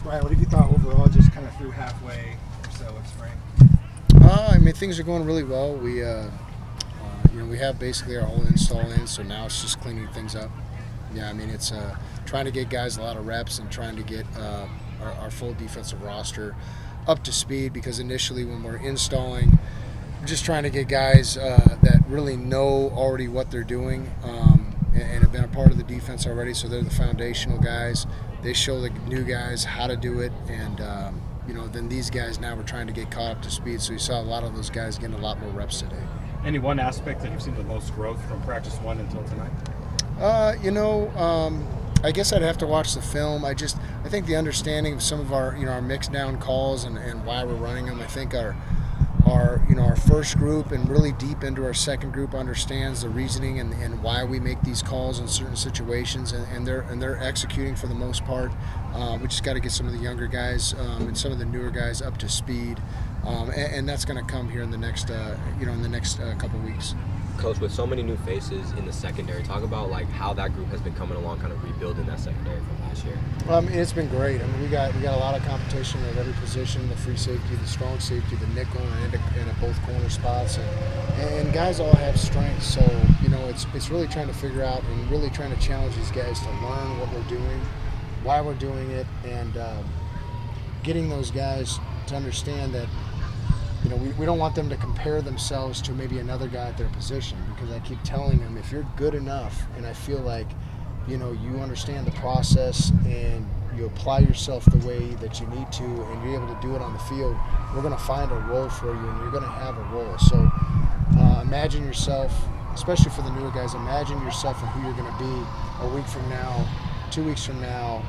Brian, what have you thought overall, just kind of through halfway or so of spring? I mean, things are going really well. We we have basically our whole install in, so now it's just cleaning things up. Yeah, I mean, it's trying to get guys a lot of reps and trying to get our full defensive roster up to speed, because initially when we're installing, we're just trying to get guys that really know already what they're doing and have been a part of the defense already, so they're the foundational guys. They show the new guys how to do it, and then these guys now we're trying to get caught up to speed, so you saw a lot of those guys getting a lot more reps today. Any one aspect that you've seen the most growth from practice one until tonight? I guess I'd have to watch the film. I think the understanding of some of our mixed down calls and why we're running them. I think our first group and really deep into our second group understands the reasoning and why we make these calls in certain situations, and they're executing for the most part. We just got to get some of the younger guys and some of the newer guys up to speed, and that's going to come here in the next couple weeks. Coach, with so many new faces in the secondary, talk about like how that group has been coming along, kind of rebuilding that secondary from last year. It's been great. I mean, we got a lot of competition at every position: the free safety, the strong safety, the nickel, and at both corner spots. And guys all have strengths. So it's really trying to figure out and really trying to challenge these guys to learn what we're doing, why we're doing it, and getting those guys to understand that. We don't want them to compare themselves to maybe another guy at their position, because I keep telling them, if you're good enough and I feel like, you understand the process and you apply yourself the way that you need to and you're able to do it on the field, we're going to find a role for you and you're going to have a role. So imagine yourself, especially for the newer guys, imagine yourself and who you're going to be a week from now, 2 weeks from now,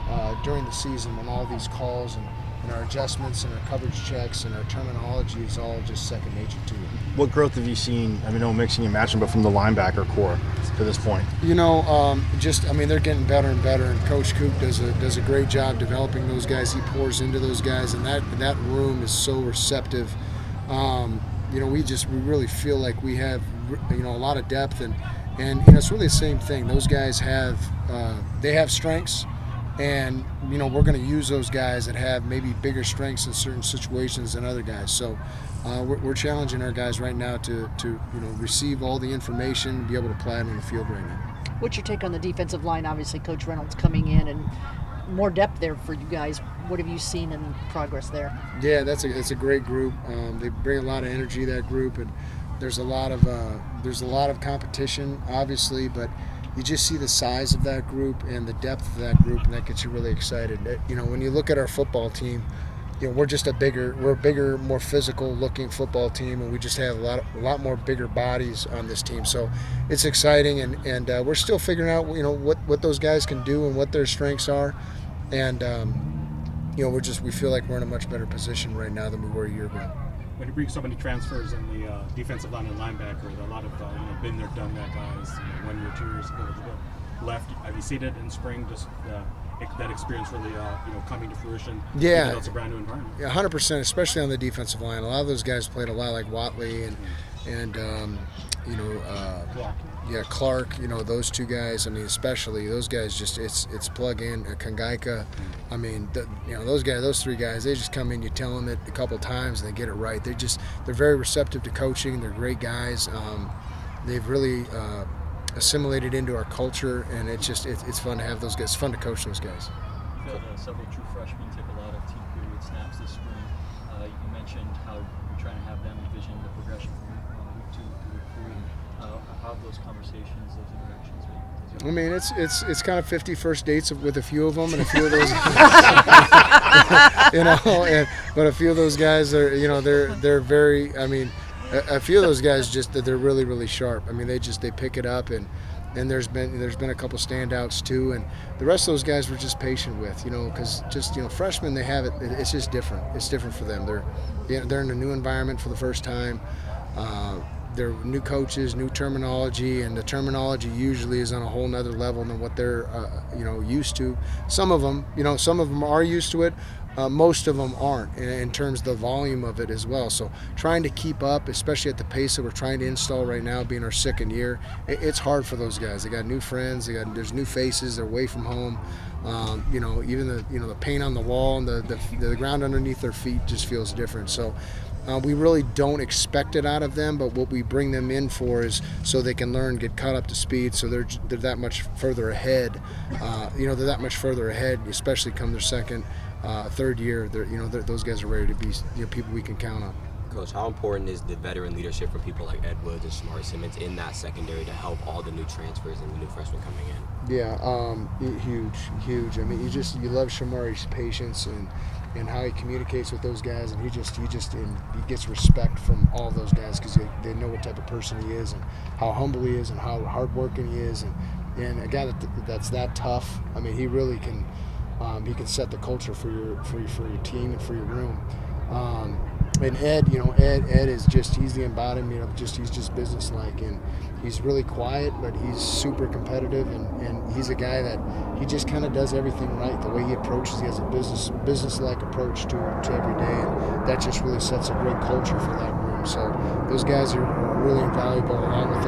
during the season, when all these calls and our adjustments and our coverage checks and our terminology is all just second nature to you. What growth have you seen, no mixing and matching, but from the linebacker core to this point? They're getting better and better, and Coach Coop does a great job developing those guys. He pours into those guys, and that room is so receptive. We really feel like we have, a lot of depth, and it's really the same thing. Those guys have strengths. And we're going to use those guys that have maybe bigger strengths in certain situations than other guys. So we're challenging our guys right now to receive all the information and be able to apply it on the field right now. What's your take on the defensive line? Obviously, Coach Reynolds coming in and more depth there for you guys. What have you seen in progress there? Yeah, it's a great group. They bring a lot of energy, that group, and there's a lot of competition, obviously, but you just see the size of that group and the depth of that group, and that gets you really excited. When you look at our football team, we're just a bigger, more physical-looking football team, and we just have a lot more bigger bodies on this team. So it's exciting, and we're still figuring out, what those guys can do and what their strengths are, and we feel like we're in a much better position right now than we were a year ago. When you bring so many transfers in the defensive line and linebacker, a lot of been there, done that guys, 1 year, 2 years ago left. Have you seen it in spring? Just that experience really coming to fruition. Yeah, even though it's a brand new environment. Yeah, 100%, especially on the defensive line. A lot of those guys played a lot like Watley and Clark. Those two guys. I mean, especially those guys. Just it's plug in. Kangaika. I mean, those three guys. They just come in. You tell them it a couple times and they get it right. They're very receptive to coaching. They're great guys. They've really assimilated into our culture, and it's fun to have those guys. It's fun to coach those guys. You've had several true freshmen take a lot of team period snaps this spring. You mentioned how you're trying to have them envision the progression from week 2 to week 3. How have those conversations, those interactions been? I mean, it's kind of 50 first dates with a few of them, and a few of those, but a few of those guys are, they're very. I mean, a few of those guys they're really, really sharp. I mean, they pick it up, and there's been a couple standouts too, and the rest of those guys we're just patient with, because freshmen, they have it. It's just different. It's different for them. They're in a new environment for the first time. They're new coaches, new terminology, and the terminology usually is on a whole nother level than what they're used to. Some of them are used to it. most of them aren't in terms of the volume of it as well. So trying to keep up, especially at the pace that we're trying to install right now, being our second year, it's hard for those guys. They got new friends, there's new faces, they're away from home. Even the paint on the wall and the ground underneath their feet just feels different. So we really don't expect it out of them, but what we bring them in for is so they can learn, get caught up to speed, so they're that much further ahead. They're that much further ahead, especially come their second, third year. Those guys are ready to be people we can count on. Coach, how important is the veteran leadership from people like Ed Woods and Shamari Simmons in that secondary to help all the new transfers and the new freshmen coming in? Yeah, huge. I mean, you love Shamari's patience and how he communicates with those guys, and he gets respect from all those guys because they know what type of person he is and how humble he is and how hardworking he is, and a guy that's that tough. I mean, he really can. He can set the culture for your team and for your room. And Ed, Ed is he's the embodiment of he's just businesslike, and he's really quiet, but he's super competitive, and he's a guy that he just kind of does everything right. The way he approaches, he has a businesslike approach to every day, and that just really sets a great culture for that room. So those guys are really invaluable, along with